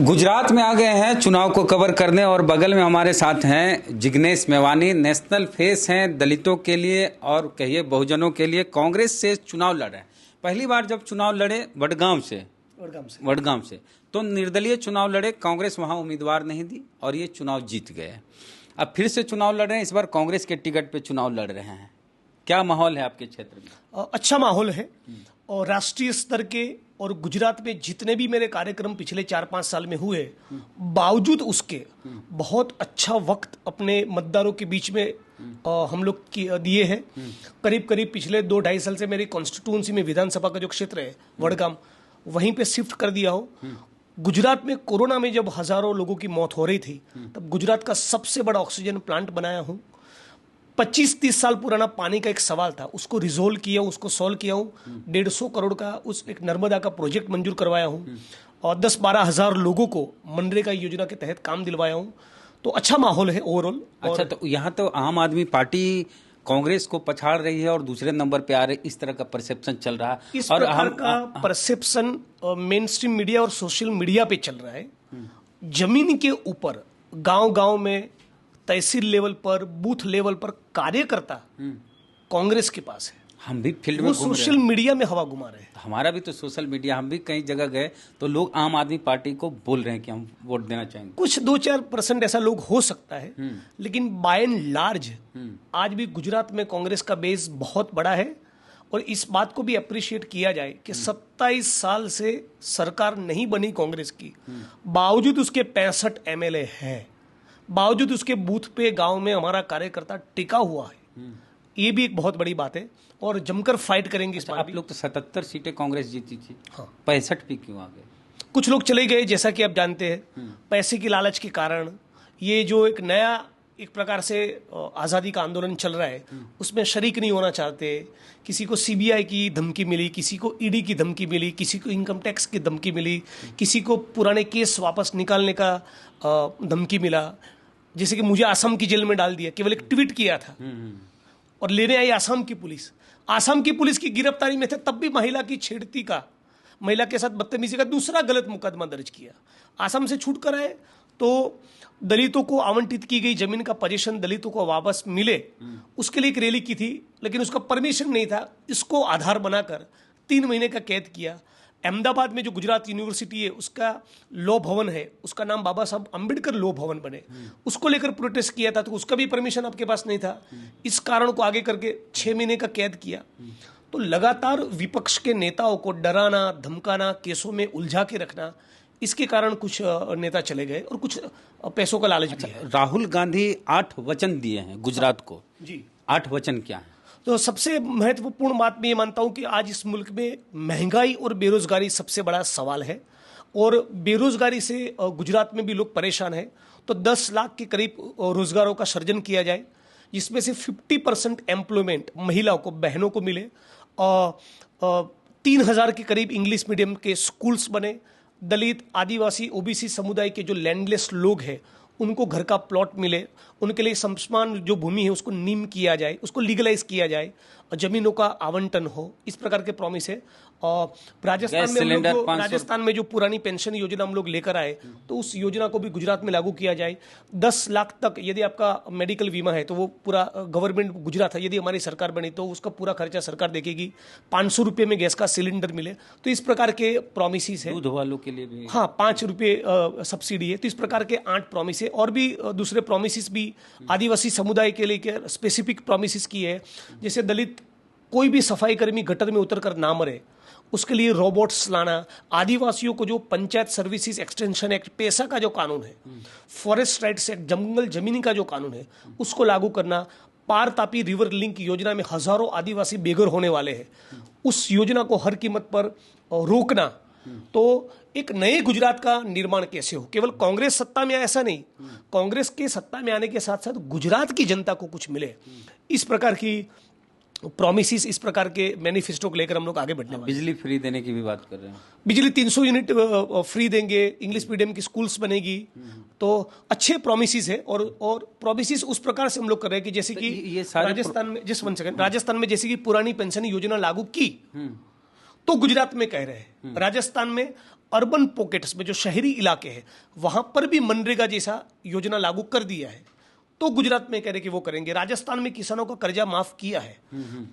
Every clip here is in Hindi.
गुजरात में आ गए हैं चुनाव को कवर करने और बगल में हमारे साथ हैं जिग्नेश मेवानी। नेशनल फेस हैं दलितों के लिए और कहिए बहुजनों के लिए। कांग्रेस से चुनाव लड़ रहे हैं। पहली बार जब चुनाव लड़े वडगांव से तो निर्दलीय चुनाव लड़े, कांग्रेस वहां उम्मीदवार नहीं दी और ये चुनाव जीत गए। अब फिर से चुनाव लड़ रहे हैं, इस बार कांग्रेस के टिकट पे चुनाव लड़ रहे हैं। क्या माहौल है आपके क्षेत्र में? अच्छा माहौल है और राष्ट्रीय स्तर के और गुजरात में जितने भी मेरे कार्यक्रम पिछले 4-5 साल में हुए, बावजूद उसके बहुत अच्छा वक्त अपने मतदारों के बीच में हम लोग दिए हैं। करीब करीब पिछले 2-2.5 साल से मेरी कॉन्स्टिट्यूंसी में विधानसभा का जो क्षेत्र है वडगाम, वहीं पे शिफ्ट कर दिया हो। गुजरात में कोरोना में जब हजारों लोगों की मौत हो रही थी, तब गुजरात का सबसे बड़ा ऑक्सीजन प्लांट बनाया हूं। 25-30 साल पुराना पानी का एक सवाल था, उसको रिजोल्व किया हूं, उसको सॉल्व किया हूं। 150 करोड़ का उस एक नर्मदा का प्रोजेक्ट मंजूर करवाया हूं और 10-12 हजार लोगों को मनरेगा योजना के तहत काम दिलवाया हूं। तो अच्छा माहौल है ओवरऑल। अच्छा, तो यहाँ तो आम आदमी पार्टी कांग्रेस को पछाड़ रही है और दूसरे नंबर पे आ रही, इस तरह का परसेप्शन चल रहा है। इस प्रकार का परसेप्शन मेन स्ट्रीम मीडिया और सोशल मीडिया पे चल रहा है। जमीन के ऊपर गांव-गांव में तहसील लेवल पर, बूथ लेवल पर कार्यकर्ता कांग्रेस के पास है। हम भी फील्ड में सोशल मीडिया में हवा घुमा रहे हैं। हमारा भी तो सोशल मीडिया, हम भी कई जगह गए तो लोग आम आदमी पार्टी को बोल रहे हैं कि हम वोट देना चाहेंगे। कुछ 2-4% ऐसा लोग हो सकता है, लेकिन बाय एंड लार्ज आज भी गुजरात में कांग्रेस का बेस बहुत बड़ा है। और इस बात को भी अप्रिशिएट किया जाए कि 27 साल से सरकार नहीं बनी कांग्रेस की, बावजूद उसके 65 MLA हैं, बावजूद उसके बूथ पे गांव में हमारा कार्यकर्ता टिका हुआ है। ये भी एक बहुत बड़ी बात है और जमकर फाइट करेंगे इस बार। आप लोग तो 77 सीटें कांग्रेस जीती थी, हाँ। 65 पे क्यों आ गए? कुछ लोग चले गए, जैसा कि आप जानते हैं, पैसे की लालच के कारण। ये जो एक नया एक प्रकार से आज़ादी का आंदोलन चल रहा है, उसमें शरीक नहीं होना चाहते। किसी को CBI की धमकी मिली, किसी को ED की धमकी मिली, किसी को इनकम टैक्स की धमकी मिली, किसी को पुराने केस वापस निकालने का धमकी मिला। जैसे कि मुझे आसाम की जेल में डाल दिया, केवल एक ट्वीट किया था और लेने आई आसाम की पुलिस। आसाम की पुलिस की गिरफ्तारी में थे, तब भी महिला की छेड़ती का, महिला के साथ बदतमीजी का दूसरा गलत मुकदमा दर्ज किया। आसाम से छूट कर आए तो दलितों को आवंटित की गई जमीन का पोजीशन दलितों को वापस मिले, उसके लिए एक रैली की थी, लेकिन उसका परमिशन नहीं था। इसको आधार बनाकर 3 महीने का कैद किया। अहमदाबाद में जो गुजरात यूनिवर्सिटी है, उसका लॉ भवन है, उसका नाम बाबा साहब अम्बेडकर लॉ भवन बने, उसको लेकर प्रोटेस्ट किया था, तो उसका भी परमिशन आपके पास नहीं था। इस कारण को आगे करके 6 महीने का कैद किया। तो लगातार विपक्ष के नेताओं को डराना, धमकाना, केसों में उलझा के रखना, इसके कारण कुछ नेता चले गए और कुछ पैसों का लालच भी है। राहुल गांधी 8 वचन दिए हैं गुजरात को जी। 8 वचन क्या है? तो सबसे महत्वपूर्ण बात मैं ये मानता हूं कि आज इस मुल्क में महंगाई और बेरोजगारी सबसे बड़ा सवाल है और बेरोजगारी से गुजरात में भी लोग परेशान हैं। तो 10 लाख के करीब रोजगारों का सृजन किया जाए, जिसमें से 50% एम्प्लॉयमेंट महिलाओं को, बहनों को मिले। 3000 के करीब इंग्लिश मीडियम के स्कूल्स बने। दलित, आदिवासी, OBC समुदाय के जो लैंडलेस लोग हैं, उनको घर का प्लॉट मिले, उनके लिए समान जो भूमि है उसको नीम किया जाए, उसको लीगलाइज किया जाए और जमीनों का आवंटन हो, इस प्रकार के प्रॉमिस है। और राजस्थान में जो पुरानी पेंशन योजना हम लोग लेकर आए, तो उस योजना को भी गुजरात में लागू किया जाए। 10 लाख तक यदि आपका मेडिकल बीमा है तो वो पूरा गवर्नमेंट गुजरात है, यदि हमारी सरकार बनी तो उसका पूरा खर्चा सरकार देखेगी। 500 रुपये में गैस का सिलेंडर मिले, तो इस प्रकार के प्रॉमिसेस है। दूध वालों के लिए भी, हाँ, 5 रुपये सब्सिडी है। तो इस प्रकार के 8 प्रॉमिस है और भी दूसरे प्रॉमिसेस भी आदिवासी समुदाय के लिए स्पेसिफिक प्रॉमिसेस की है। जैसे दलित कोई भी सफाई कर्मी गटर में उतरकर ना मरे, उसके लिए रोबोट्स लाना। आदिवासियों को जो पंचायत सर्विसेज एक्सटेंशन एक्ट, पेशा का जो कानून है, फॉरेस्ट राइट्स एक्ट, जंगल जमीनी का जो कानून है, उसको लागू करना। पार तापी रिवर लिंक योजना में हजारों आदिवासी बेघर होने वाले हैं, उस योजना को हर कीमत पर रोकना। तो एक नए गुजरात का निर्माण कैसे हो? केवल कांग्रेस सत्ता में आए ऐसा नहीं, कांग्रेस के सत्ता में आने के साथ साथ गुजरात की जनता को कुछ मिले, इस प्रकार की प्रॉमिसेस, इस प्रकार के मैनिफेस्टो को लेकर हम लोग आगे बढ़ने वाले। बिजली फ्री देने की भी बात कर रहे हैं। बिजली 300 यूनिट फ्री देंगे, इंग्लिश मीडियम की स्कूल्स बनेगी, तो अच्छे प्रॉमिसेस है। और प्रॉमिसेस उस प्रकार से हम लोग कर रहे हैं कि जैसे कि राजस्थान में जैसे कि पुरानी पेंशन योजना लागू की, तो गुजरात में कह रहे हैं। राजस्थान में अर्बन पॉकेट्स में जो शहरी इलाके हैं वहां पर भी मनरेगा जैसा योजना लागू कर दिया है। तो गुजरात में कह रहे कि वो करेंगे। राजस्थान में किसानों का कर्जा माफ किया है,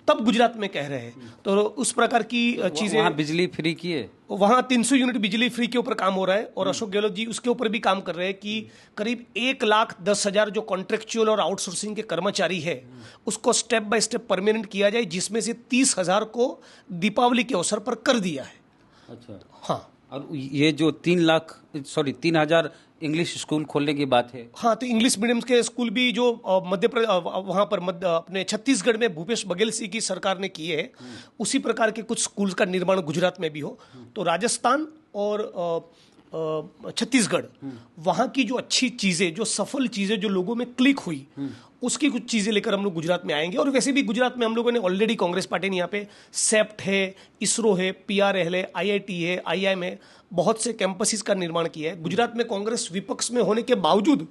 तब गुजरात में कह रहे हैं। तो उस प्रकार की चीजें, वहाँ बिजली फ्री की है, वहां 300 यूनिट बिजली फ्री के ऊपर काम हो रहा है। और अशोक गहलोत जी उसके ऊपर भी काम कर रहे हैं कि करीब 1,10,000 जो कॉन्ट्रेक्चुअल और आउटसोर्सिंग के कर्मचारी है उसको स्टेप बाय स्टेप परमानेंट किया जाए, जिसमें से 30,000 को दीपावली के अवसर पर कर दिया है। अच्छा, हाँ, और ये जो 3,000 इंग्लिश स्कूल खोलने की बात है। हाँ, तो इंग्लिश मीडियम के स्कूल भी जो मध्य प्रदेश वहाँ पर अपने छत्तीसगढ़ में भूपेश बघेल सिंह की सरकार ने किए है, उसी प्रकार के कुछ स्कूल्स का निर्माण गुजरात में भी हो। तो राजस्थान और छत्तीसगढ़, वहाँ की जो अच्छी चीज़ें, जो सफल चीज़ें जो लोगों में क्लिक हुई, उसकी कुछ चीज़ें लेकर हम लोग गुजरात में आएंगे। और वैसे भी गुजरात में हम लोगों ने ऑलरेडी, कांग्रेस पार्टी ने यहाँ पे सेप्ट है, इसरो है, PRL है, IIT है, IIM है, बहुत से कैंपसेस का निर्माण किया है। गुजरात में कांग्रेस विपक्ष में होने के बावजूद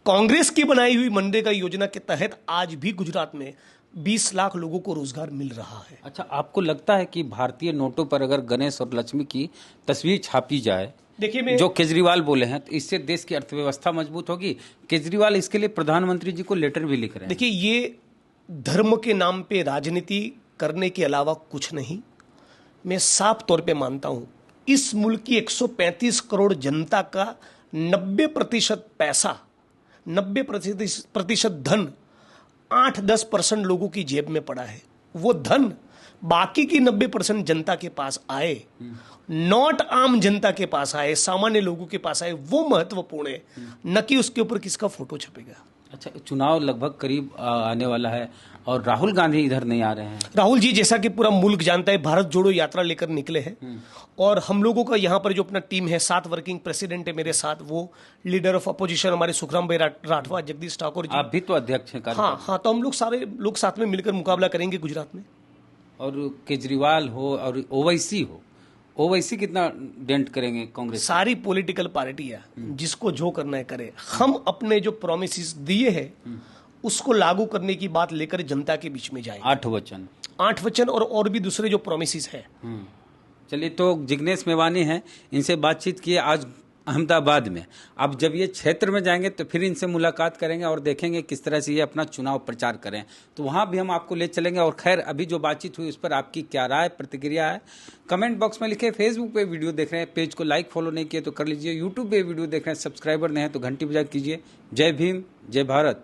कांग्रेस की बनाई हुई मनरेगा योजना के तहत आज भी गुजरात में 20 लाख लोगों को रोजगार मिल रहा है। अच्छा, आपको लगता है कि भारतीय नोटों पर अगर गणेश और लक्ष्मी की तस्वीर छापी जाए, देखिए, जो केजरीवाल बोले हैं, तो इससे देश की अर्थव्यवस्था मजबूत होगी? केजरीवाल इसके लिए प्रधानमंत्री जी को लेटर भी लिख रहे हैं। देखिए, ये धर्म के नाम पे राजनीति करने के अलावा कुछ नहीं। मैं साफ तौर पे मानता हूं, इस मुल्क की 135 करोड़ जनता का 90% पैसा, 90% धन 8-10% लोगों की जेब में पड़ा है। वो धन बाकी की 90% जनता के पास आए, नॉट आम जनता के पास आए, सामान्य लोगों के पास आए, वो महत्वपूर्ण है, न कि उसके ऊपर किसका फोटो छपेगा। अच्छा, चुनाव लगभग करीब आने वाला है और राहुल गांधी इधर नहीं आ रहे हैं। राहुल जी, जैसा कि पूरा मुल्क जानता है, भारत जोड़ो यात्रा लेकर निकले हैं। और हम लोगों का यहाँ पर जो अपना टीम है, 7 वर्किंग प्रेसिडेंट है मेरे साथ, वो लीडर ऑफ अपोजिशन हमारे सुखराम भाई राठवा, जगदीश ठाकुर जी। आप भी तो अध्यक्ष हैं। हाँ हाँ, तो हम लोग सारे लोग साथ में मिलकर मुकाबला करेंगे गुजरात में। और केजरीवाल हो और ओवैसी हो, ओवैसी कितना डेंट करेंगे कांग्रेस? सारी पॉलिटिकल पार्टियां जिसको जो करना है करे। हम अपने जो प्रॉमिसेस दिए हैं उसको लागू करने की बात लेकर जनता के बीच में जाएंगे। 8 वचन और भी दूसरे जो प्रॉमिसेस है। चलिए, तो जिग्नेश मेवानी हैं, इनसे बातचीत किए आज अहमदाबाद में। अब जब ये क्षेत्र में जाएंगे तो फिर इनसे मुलाकात करेंगे और देखेंगे किस तरह से ये अपना चुनाव प्रचार करें, तो वहाँ भी हम आपको ले चलेंगे। और खैर, अभी जो बातचीत हुई उस पर आपकी क्या राय, प्रतिक्रिया है, कमेंट बॉक्स में लिखे। फेसबुक पे वीडियो देख रहे हैं, पेज को लाइक फॉलो नहीं किए तो कर लीजिए। यूट्यूब पे वीडियो देख रहे हैं, सब्सक्राइबर नहीं है तो घंटी बजा कीजिए। जय भीम, जय भारत।